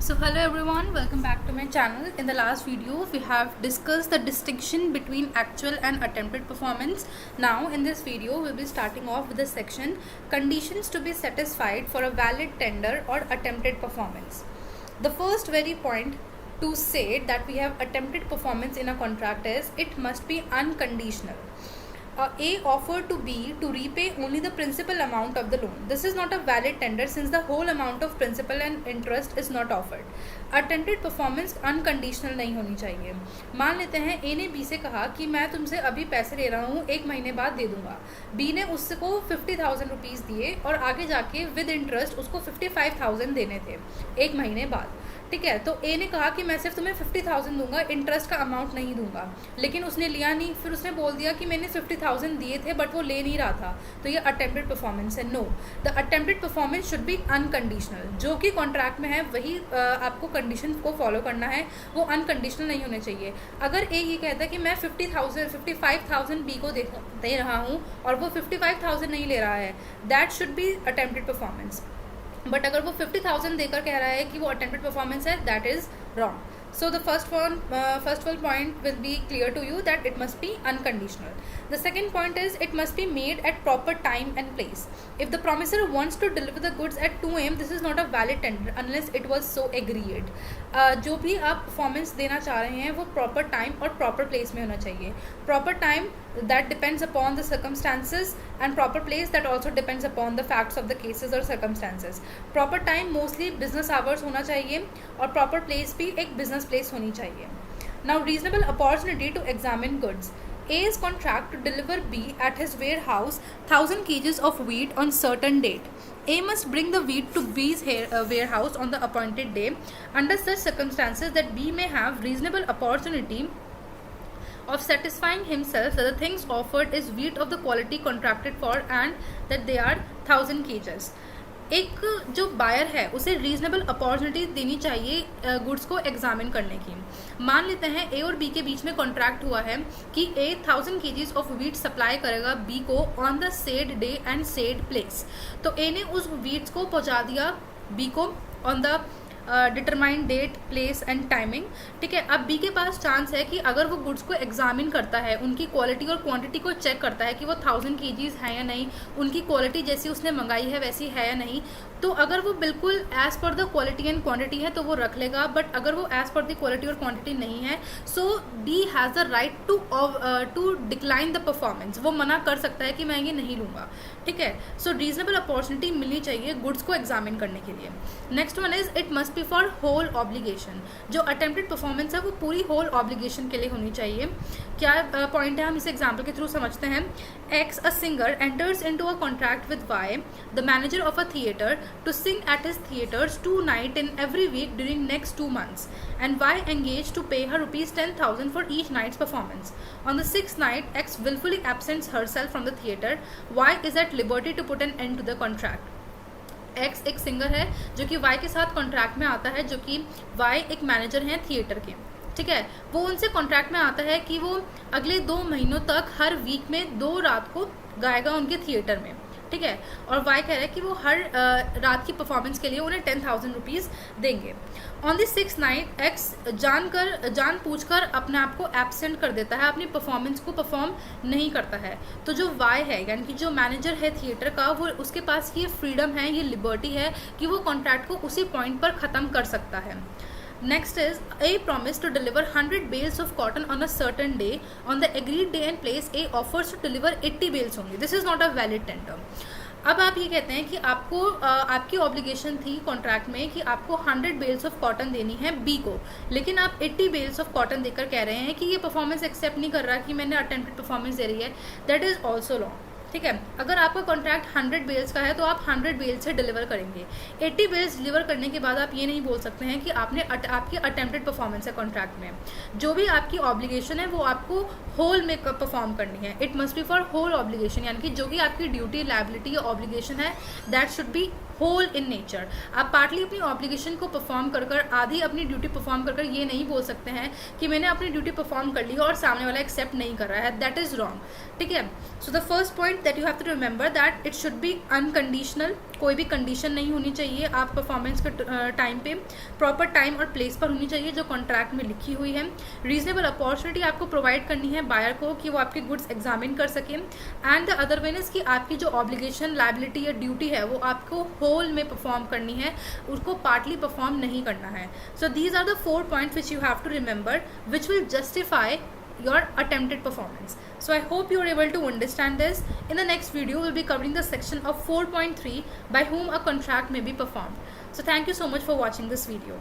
So hello everyone, welcome back to my channel. In the last video we have discussed the distinction between actual and attempted performance. Now in this video we'll be starting off with the section conditions to be satisfied for a valid tender or attempted performance. The first very point to say that we have attempted performance in a contract is it must be unconditional. A offered to B to repay only the principal amount of the loan. This is not a valid tender since the whole amount of principal and interest is not offered. Attempted performance unconditional नहीं होनी चाहिए. मान लेते हैं A ने B से कहा कि मैं तुमसे अभी पैसे ले रहा हूँ, 1 महीने बाद दे दूंगा. B ने उसको 50,000 रुपीज़ दिए और आगे जाके विद इंटरेस्ट उसको 55,000 देने थे 1 महीने बाद. ठीक है, तो ए ने कहा कि मैं सिर्फ तुम्हें 50,000 दूंगा, इंटरेस्ट का अमाउंट नहीं दूंगा, लेकिन उसने लिया नहीं. फिर उसने बोल दिया कि मैंने 50,000 दिए थे बट वो ले नहीं रहा था, तो ये अटेम्प्टेड परफॉर्मेंस है. No, the attempted performance should be unconditional. जो कि कॉन्ट्रैक्ट में है वही आपको कंडीशन को फॉलो करना है, वो अनकंडीशनल नहीं होने चाहिए. अगर ए ये कहता है कि मैं 55,000 बी को दे रहा हूँ और वो 55,000 नहीं ले रहा है, that should B attempted performance. But अगर वो 50,000 देकर कह रहा है कि वो अटेम्प्टेड परफॉर्मेंस है, that is wrong. So the first point will be clear to you that it must be unconditional. The second point is it must be made at proper time and place. If the promisor wants to deliver the goods at 2 AM, this is not a valid tender unless it was so agreed. जो भी आप performance देना चाह रहे हैं वो proper time और proper place में होना चाहिए. Proper time that depends upon the circumstances and proper place that also depends upon the facts of the cases or circumstances. Proper time mostly business hours होना चाहिए और proper place भी एक business place होनी चाहिए. Now reasonable opportunity to examine goods. A is contract to deliver B at his warehouse 1,000 kgs of wheat on certain date. A must bring the wheat to B's warehouse on the appointed day. Under such circumstances that B may have reasonable opportunity of satisfying himself that the things offered is wheat of the quality contracted for and that they are 1,000 kgs. एक जो buyer है उसे reasonable opportunity देनी चाहिए goods को examine करने की. मान लेते हैं ए और बी के बीच में कॉन्ट्रैक्ट हुआ है कि ए 1,000 kgs ऑफ वीट सप्लाई करेगा बी को on the said day and said place. तो ए ने उस वीट्स को पहुंचा दिया बी को on the determined date, place and timing. ठीक है, अब बी के पास चांस है कि अगर वो गुड्स को एग्जामिन करता है, उनकी क्वालिटी और क्वांटिटी को चेक करता है कि वो 1,000 kgs है या नहीं, उनकी क्वालिटी जैसी उसने मंगाई है वैसी है या नहीं, तो अगर वो बिल्कुल as per the quality and quantity है तो वो रख लेगा. बट अगर वो एज पर द क्वालिटी और क्वांटिटी नहीं है, so D has the right to decline the performance. वो मना कर सकता है कि मैं ये नहीं लूँगा. ठीक है, सो रीजनेबल अपॉर्चुनिटी मिलनी चाहिए गुड्स को एग्जामिन करने के लिए. Next one is it must be for whole obligation. जो अटेम्प्टेड परफॉर्मेंस है वो पूरी होल ऑब्लिगेशन के लिए होनी चाहिए. क्या पॉइंट है, हम इसे एग्जाम्पल के थ्रू समझते हैं. X a singer enters into a contract with why the manager of a theatre to sing at his theatres 2 nights in every week during next 2 months, and Y engaged to pay her rupees 10,000 for each night's performance. On the 6th night, X willfully absents herself from the theatre. Y is at liberty to put an end to the contract. X एक singer है जो कि Y के साथ contract में आता है, जो कि Y एक मैनेजर हैं थिएटर के. ठीक है, वो उनसे कॉन्ट्रैक्ट में आता है कि वो अगले 2 महीनों तक हर वीक में 2 रात को गाएगा उनके थिएटर में. ठीक है, और वाई कह रहा है कि वो हर रात की परफॉर्मेंस के लिए उन्हें 10,000 रुपीज़ देंगे. On the 6th night x जान पूछकर अपने आप को एब्सेंट कर देता है, अपनी परफॉर्मेंस को परफॉर्म नहीं करता है. तो जो वाई है यानी कि जो मैनेजर है थिएटर का, वो उसके पास ये फ्रीडम है, ये लिबर्टी है कि वो कॉन्ट्रैक्ट को उसी पॉइंट पर ख़त्म कर सकता है. Next is A promised to deliver 100 bales of cotton on a certain day. On the agreed day and place, A offers to deliver 80 bales only. This is not a valid tender. अब आप ये कहते हैं कि आपको आपकी obligation थी contract में कि आपको 100 बेल्स ऑफ कॉटन देनी है बी को, लेकिन आप 80 बेल्स ऑफ कॉटन देकर कह रहे हैं कि ये परफॉर्मेंस एक्सेप्ट नहीं कर रहा कि मैंने अटेम्प्टेड परफॉर्मेंस दे रही है. That is also wrong. ठीक है, अगर आपका कॉन्ट्रैक्ट 100 बेल्स का है तो आप 100 बेल्स से डिलीवर करेंगे. 80 बेल्स डिलीवर करने के बाद आप ये नहीं बोल सकते हैं कि आपकी अटेम्प्टेड परफॉर्मेंस है कॉन्ट्रैक्ट में. जो भी आपकी ऑब्लिगेशन है वो आपको होल में परफॉर्म करनी है. It must be for whole obligation, यानी कि जो भी आपकी ड्यूटी, लायबिलिटी या ऑब्लिगेशन है that should be whole in nature. आप पार्टली अपनी ऑब्लिगेशन को परफॉर्म कर कर, आधी अपनी ड्यूटी परफॉर्म कर कर ये नहीं बोल सकते हैं कि मैंने अपनी ड्यूटी परफॉर्म कर ली और सामने वाला एक्सेप्ट नहीं कर रहा है, दैट इज रॉन्ग, ठीक है। So the first point that you have to remember that it should be unconditional, कोई भी कंडीशन नहीं होनी चाहिए आप परफॉर्मेंस के टाइम पे, प्रॉपर टाइम और प्लेस पर होनी चाहिए जो कॉन्ट्रैक्ट में लिखी हुई है। रीजनेबल अपॉर्चुनिटी आपको प्रोवाइड करनी है बायर को कि वो आपके गुड्स एग्जामिन कर सकें, and the other one is कि आपकी जो ऑब्लिगेशन, लायबिलिटी या ड्यूटी है वो आपको होल में परफॉर्म करनी है, उसको पार्टली परफॉर्म नहीं करना है। So these are the 4 points which you have to remember which will justify your attempted performance. So I hope you are able to understand this. In the next video we'll be covering the section of 4.3 by whom a contract may be performed. So thank you so much for watching this video.